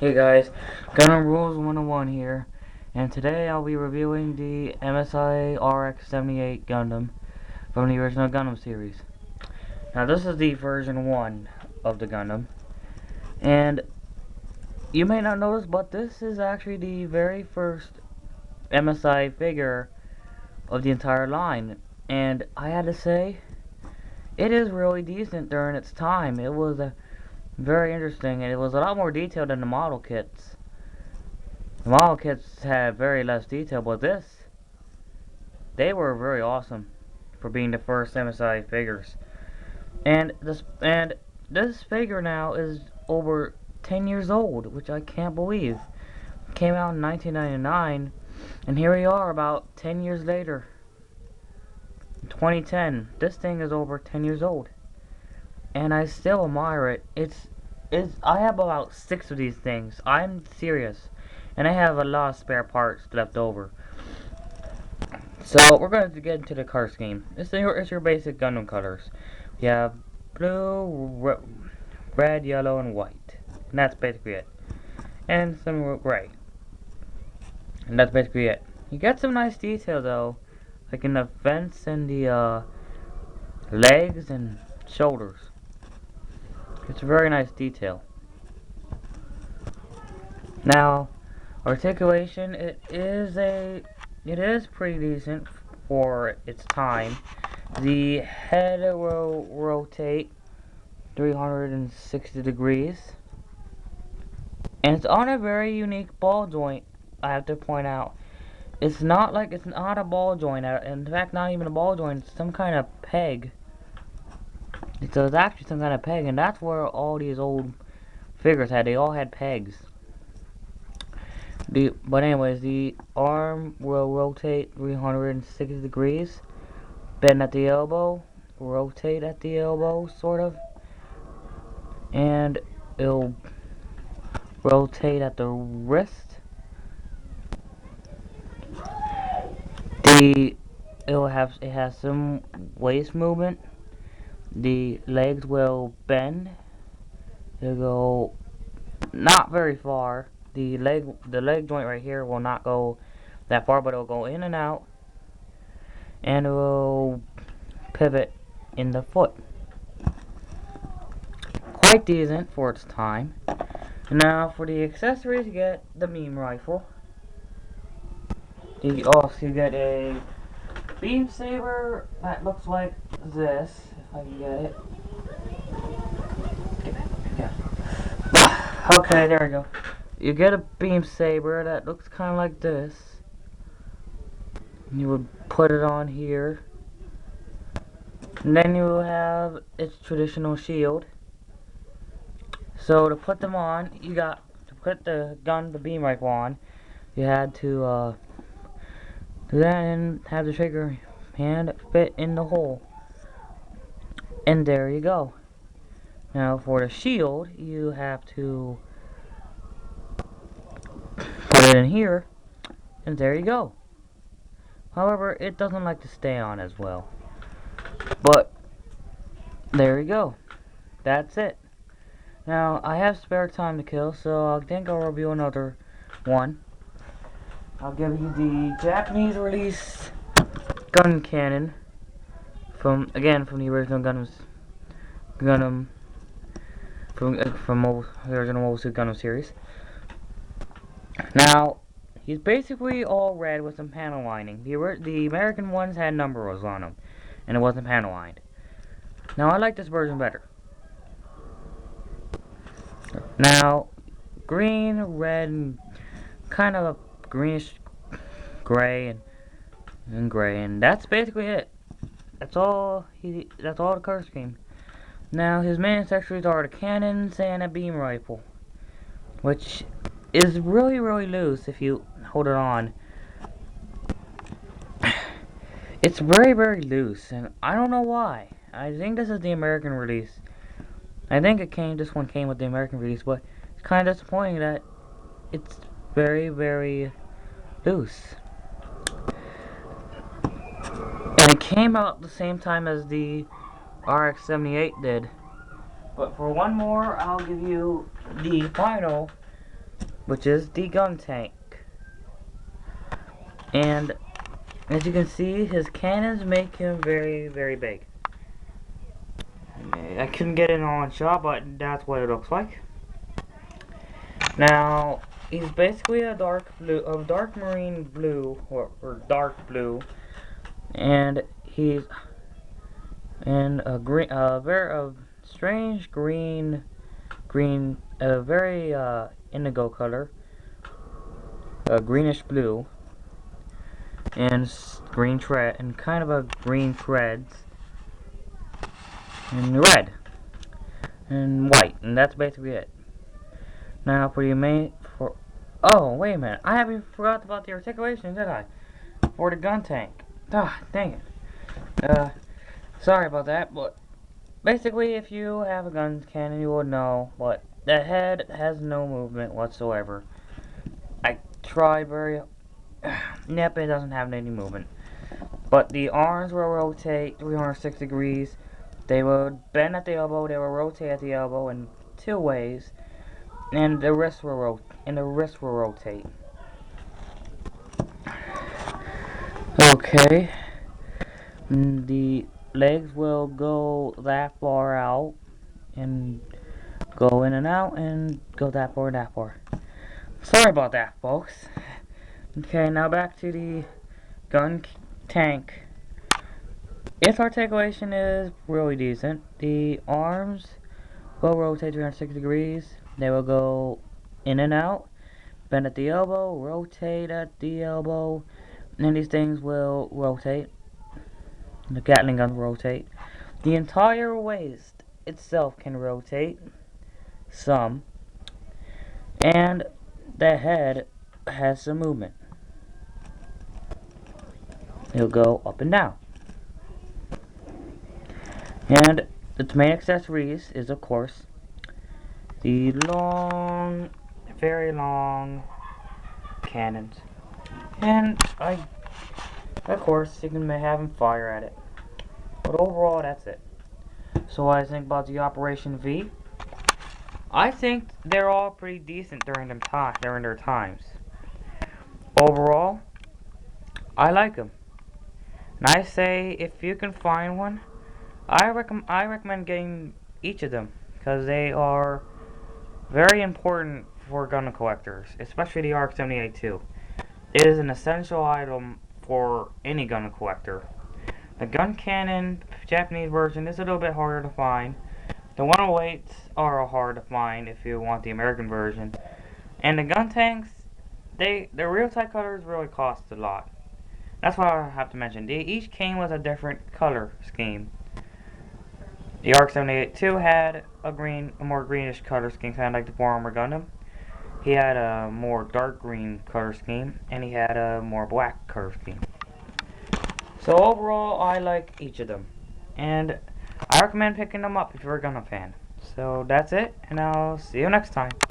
Hey guys, Gundam Rules 101 here, and today I'll be reviewing the MSIA RX-78 Gundam from the original Gundam series. Now this is the version 1 of the Gundam, and you may not notice, but this is actually the very first MSI figure of the entire line, and I had to say, it is really decent during its time. It was very interesting, and it was a lot more detailed than the model kits. The model kits had very less detail, but they were very awesome for being the first MSI figures. And this figure now is over 10 years old, which I can't believe. It came out in 1999, and here we are about 10 years later. In 2010, this thing is over 10 years old, and I still admire it. I have about 6 of these things. I'm serious. And I have a lot of spare parts left over. So we're going to get into the color scheme. It's your basic Gundam colors. You have blue, red, yellow, and white. And that's basically it. And some gray. And that's basically it. You get some nice detail though, like in the vents and the legs and shoulders. It's a very nice detail. Now, articulation, it is pretty decent for its time. The head will rotate 360 degrees, and it's on a very unique ball joint. I have to point out, it's not a ball joint. In fact, not even a ball joint. It's some kind of peg. It's actually some kind of peg, and that's where all these old figures had. They all had pegs. But anyways, the arm will rotate 360 degrees, bend at the elbow, rotate at the elbow, sort of, and it'll rotate at the wrist. It has some waist movement. The legs will bend. They'll go not very far. The leg joint right here will not go that far, but it'll go in and out, and it will pivot in the foot. Quite decent for its time. Now for the accessories, you get the beam rifle. You also get a beam saber that looks like this, if I can get it. Yeah. Okay, there we go. You get a beam saber that looks kind of like this. You would put it on here. And then you will have its traditional shield. So to put them on, you got to put the beam rifle on. You had to do that and have the trigger hand fit in the hole. And there you go. Now for the shield, you have to put it in here, and there you go. However, it doesn't like to stay on as well. But there you go. That's it. Now I have spare time to kill, so I think I'll review another one. I'll give you the Japanese release gun cannon from the original Gundam from the original Mobile Suit Gundam series. Now, he's basically all red with some panel lining. The American ones had numbers on them, and it wasn't panel lined. Now, I like this version better. Now, green, red, and kind of a greenish gray and gray, and that's basically it. That's all the color scheme. Now, his main accessories are the cannons and a beam rifle, which is really, really loose if you hold it on. It's very, very loose, and I don't know why. I think this is the American release. I think this one came with the American release, but it's kind of disappointing that it's very, very loose. And it came out the same time as the RX-78 did. But for one more, I'll give you the final which is the gun tank. And as you can see, his cannons make him very, very big. I couldn't get it on shot, but that's what it looks like. Now, he's basically a dark marine blue, or dark blue, and he's in a green, very strange green, a very indigo color, greenish blue, and green tread, and kind of a green threads, and red, and white, and that's basically it. Now for the oh wait a minute, I haven't forgot about the articulation, did I? For the gun tank. Ah, dang it. Sorry about that, but basically if you have a gun cannon you will know, but the head has no movement whatsoever. I tried very Yep, it doesn't have any movement. But the arms will rotate 306 degrees. They will bend at the elbow, they will rotate at the elbow in 2 ways. And the wrist will rotate. Okay. The legs will go that far out and go in and out and go that far, that far. Sorry about that, folks. Okay, now back to the gun tank. Its articulation is really decent. The arms will rotate 360 degrees. They will go in and out, bend at the elbow, rotate at the elbow, and these things will rotate. The Gatling gun will rotate. The entire waist itself can rotate some, and the head has some movement. It'll go up and down. And its main accessories is, of course, the long, very long cannons. And of course, you can have them fire at it. But overall, that's it. So what I think about the Operation V? I think they're all pretty decent during their times. Overall, I like them. And I say, if you can find one, I recommend getting each of them, because they are very important for gun collectors, especially the RX-78 too. It is an essential item for any gun collector. The gun cannon Japanese version is a little bit harder to find. The 108s are hard to find if you want the American version. And the gun tanks, the real Type colors really cost a lot. That's why I have to mention. They each came with a different color scheme. The RX-78 too had a more greenish color scheme, kind of like the 4-Armor Gundam. He had a more dark green color scheme, and he had a more black color scheme. So overall, I like each of them, and I recommend picking them up if you're a Gundam fan. So that's it, and I'll see you next time.